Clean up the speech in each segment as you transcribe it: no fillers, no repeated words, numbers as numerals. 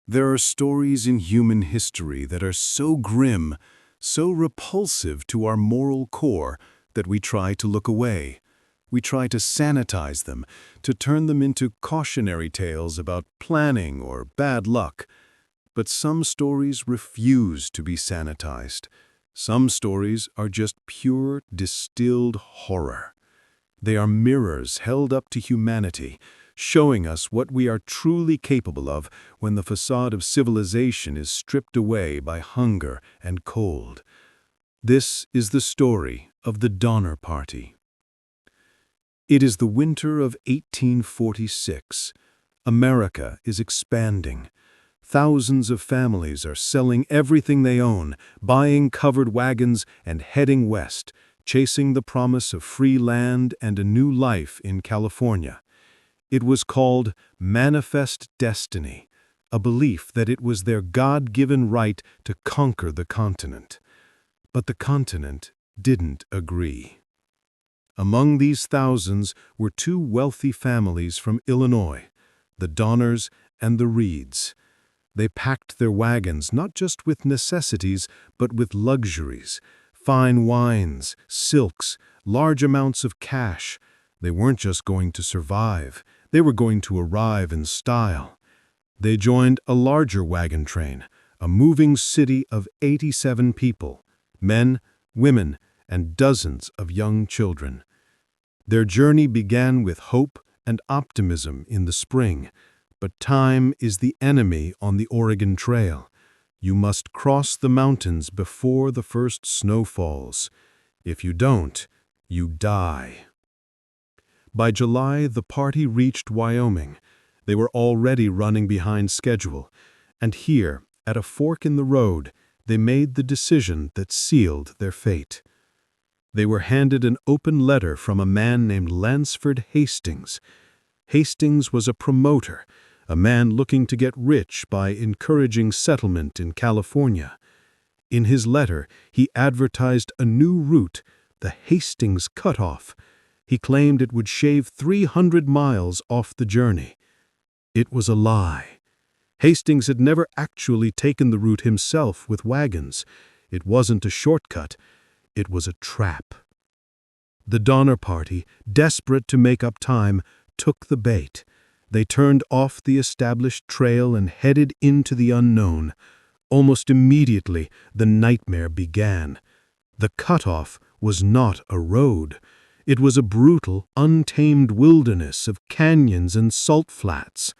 There are stories in human history that are so grim, so repulsive to our moral core that we try to look away. We try to sanitize them, to turn them into cautionary tales about planning or bad luck. But some stories refuse to be sanitized. Some stories are just pure, distilled horror. They are mirrors held up to humanity, showing us what we are truly capable of when the facade of civilization is stripped away by hunger and cold. This is the story of the Donner Party. It is the winter of 1846. America is expanding. Thousands of families are selling everything they own, buying covered wagons and heading west, chasing the promise of free land and a new life in California. It was called manifest destiny, a belief that it was their God-given right to conquer the continent. But the continent didn't agree. Among these thousands were two wealthy families from Illinois, the Donners and the Reeds. They packed their wagons not just with necessities, but with luxuries, fine wines, silks, large amounts of cash. They weren't just going to survive, they were going to arrive in style. They joined a larger wagon train, a moving city of 87 people, men, women, and dozens of young children. Their journey began with hope and optimism in the spring, but time is the enemy on the Oregon Trail. You must cross the mountains before the first snow falls. If you don't, you die. By July, the party reached Wyoming. They were already running behind schedule, and here, at a fork in the road, they made the decision that sealed their fate. They were handed an open letter from a man named Lansford Hastings. Hastings was a promoter, a man looking to get rich by encouraging settlement in California. In his letter, he advertised a new route, the Hastings Cutoff. He claimed it would shave 300 miles off the journey. It was a lie. Hastings had never actually taken the route himself with wagons. It wasn't a shortcut. It was a trap. The Donner Party, desperate to make up time, took the bait. They turned off the established trail and headed into the unknown. Almost immediately, the nightmare began. The cutoff was not a road. It was a brutal, untamed wilderness of canyons and salt flats.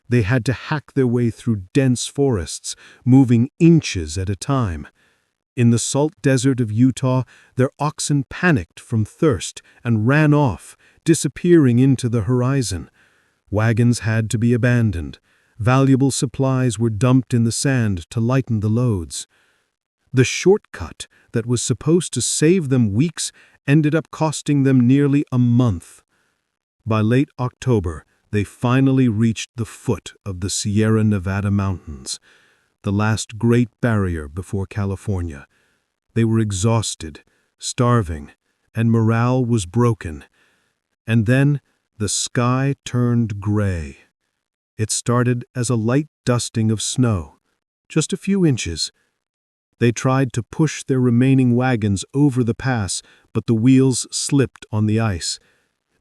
They had to hack their way through dense forests, moving inches at a time. In the salt desert of Utah, their oxen panicked from thirst and ran off, disappearing into the horizon. Wagons had to be abandoned. Valuable supplies were dumped in the sand to lighten the loads. The shortcut that was supposed to save them weeks ended up costing them nearly a month. By late October, they finally reached the foot of the Sierra Nevada mountains, the last great barrier before California. They were exhausted, starving, and morale was broken. And then the sky turned gray. It started as a light dusting of snow, just a few inches. They tried to push their remaining wagons over the pass, but the wheels slipped on the ice.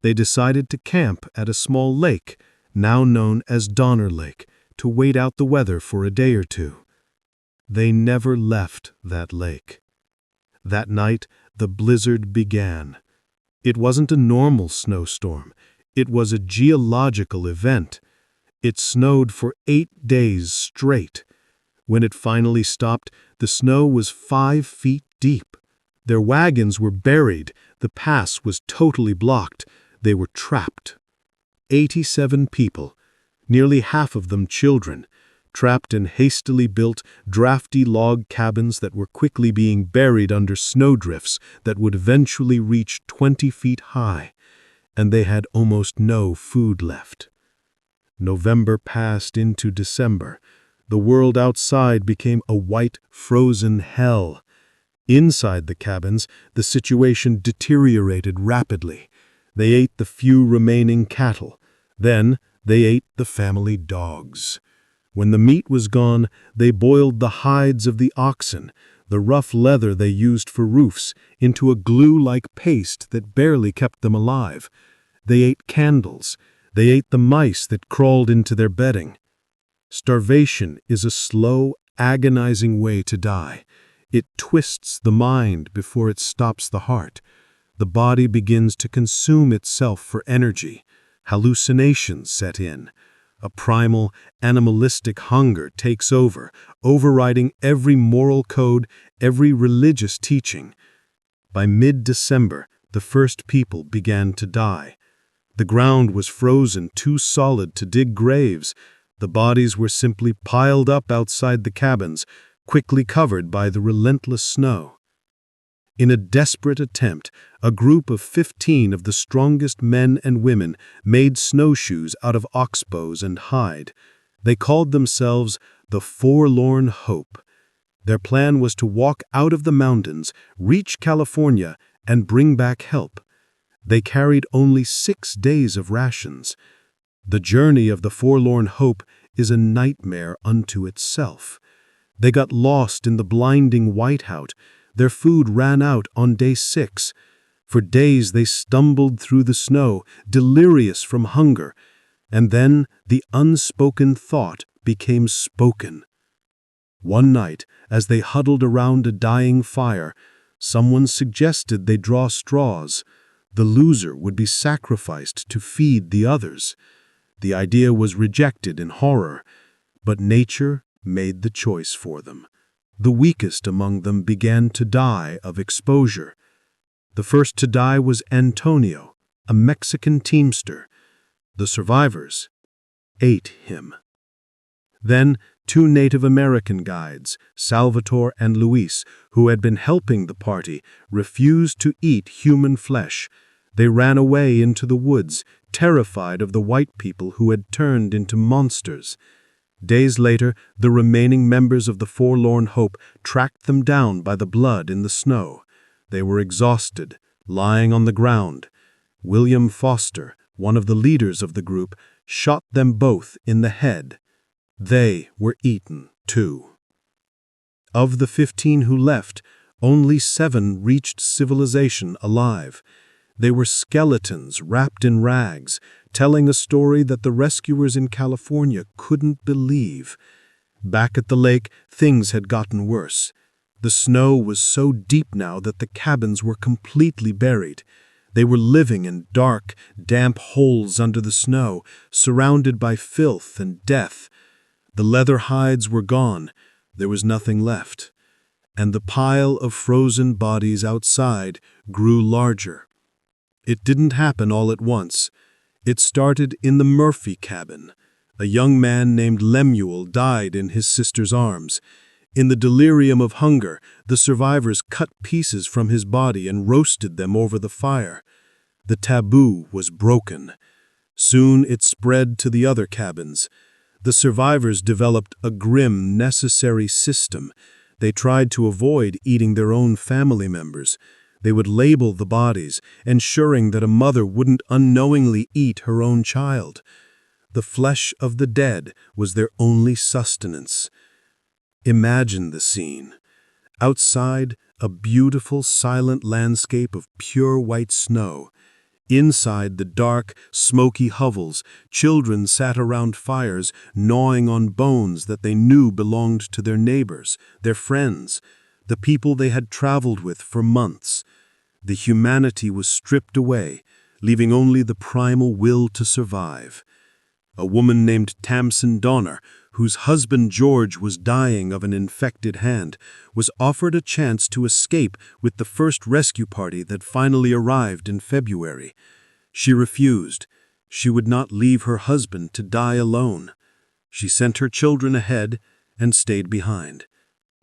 They decided to camp at a small lake, now known as Donner Lake, to wait out the weather for a day or two. They never left that lake. That night, the blizzard began. It wasn't a normal snowstorm. It was a geological event. It snowed for 8 days straight. When it finally stopped, the snow was 5 feet deep. Their wagons were buried. The pass was totally blocked. They were trapped. 87 people, nearly half of them children, trapped in hastily built, drafty log cabins that were quickly being buried under snowdrifts that would eventually reach 20 feet high, and they had almost no food left. November passed into December. The world outside became a white, frozen hell. Inside the cabins, the situation deteriorated rapidly. They ate the few remaining cattle. Then they ate the family dogs. When the meat was gone, they boiled the hides of the oxen, the rough leather they used for roofs, into a glue-like paste that barely kept them alive. They ate candles. They ate the mice that crawled into their bedding. Starvation is a slow, agonizing way to die. It twists the mind before it stops the heart. The body begins to consume itself for energy. Hallucinations set in. A primal, animalistic hunger takes over, overriding every moral code, every religious teaching. By mid-December, the first people began to die. The ground was frozen too solid to dig graves. The bodies were simply piled up outside the cabins, quickly covered by the relentless snow. In a desperate attempt, a group of 15 of the strongest men and women made snowshoes out of oxbows and hide. They called themselves the Forlorn Hope. Their plan was to walk out of the mountains, reach California, and bring back help. They carried only 6 days of rations. The journey of the Forlorn Hope is a nightmare unto itself. They got lost in the blinding whiteout. Their food ran out on day 6. For days they stumbled through the snow, delirious from hunger. And then the unspoken thought became spoken. One night, as they huddled around a dying fire, someone suggested they draw straws. The loser would be sacrificed to feed the others. The idea was rejected in horror, but nature made the choice for them. The weakest among them began to die of exposure. The first to die was Antonio, a Mexican teamster. The survivors ate him. Then 2 Native American guides, Salvatore and Luis, who had been helping the party, refused to eat human flesh. They ran away into the woods, terrified of the white people who had turned into monsters. Days later, the remaining members of the Forlorn Hope tracked them down by the blood in the snow. They were exhausted, lying on the ground. William Foster, one of the leaders of the group, shot them both in the head. They were eaten, too. Of the 15 who left, only 7 reached civilization alive. They were skeletons wrapped in rags, telling a story that the rescuers in California couldn't believe. Back at the lake, things had gotten worse. The snow was so deep now that the cabins were completely buried. They were living in dark, damp holes under the snow, surrounded by filth and death. The leather hides were gone. There was nothing left. And the pile of frozen bodies outside grew larger. It didn't happen all at once. It started in the Murphy cabin. A young man named Lemuel died in his sister's arms. In the delirium of hunger, the survivors cut pieces from his body and roasted them over the fire. The taboo was broken. Soon it spread to the other cabins. The survivors developed a grim, necessary system. They tried to avoid eating their own family members. They would label the bodies, ensuring that a mother wouldn't unknowingly eat her own child. The flesh of the dead was their only sustenance. Imagine the scene. Outside, a beautiful, silent landscape of pure white snow. Inside the dark, smoky hovels, children sat around fires, gnawing on bones that they knew belonged to their neighbors, their friends, the people they had traveled with for months. The humanity was stripped away, leaving only the primal will to survive. A woman named Tamsin Donner, whose husband George was dying of an infected hand, was offered a chance to escape with the first rescue party that finally arrived in February. She refused. She would not leave her husband to die alone. She sent her children ahead and stayed behind.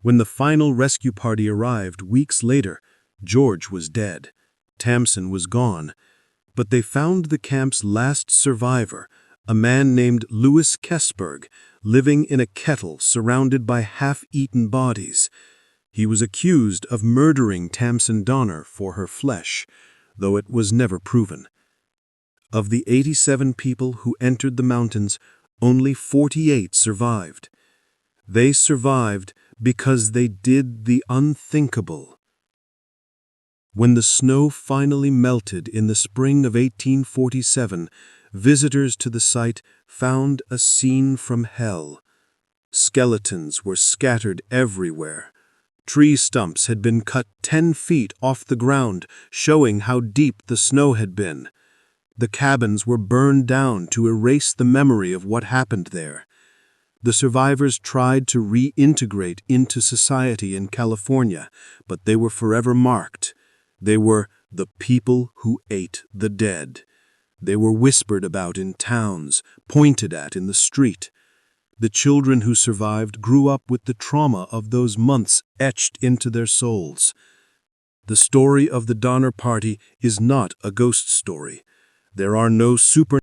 When the final rescue party arrived weeks later, George was dead. Tamsin was gone. But they found the camp's last survivor, a man named Louis Kessberg, living in a kettle surrounded by half-eaten bodies. He was accused of murdering Tamsin Donner for her flesh, though it was never proven. Of the 87 people who entered the mountains, Only 48 survived. They survived because they did the unthinkable. When the snow finally melted in the spring of 1847, visitors to the site found a scene from hell. Skeletons were scattered everywhere. Tree stumps had been cut 10 feet off the ground, showing how deep the snow had been. The cabins were burned down to erase the memory of what happened there. The survivors tried to reintegrate into society in California, but they were forever marked. They were the people who ate the dead. They were whispered about in towns, pointed at in the street. The children who survived grew up with the trauma of those months etched into their souls. The story of the Donner Party is not a ghost story. There are no super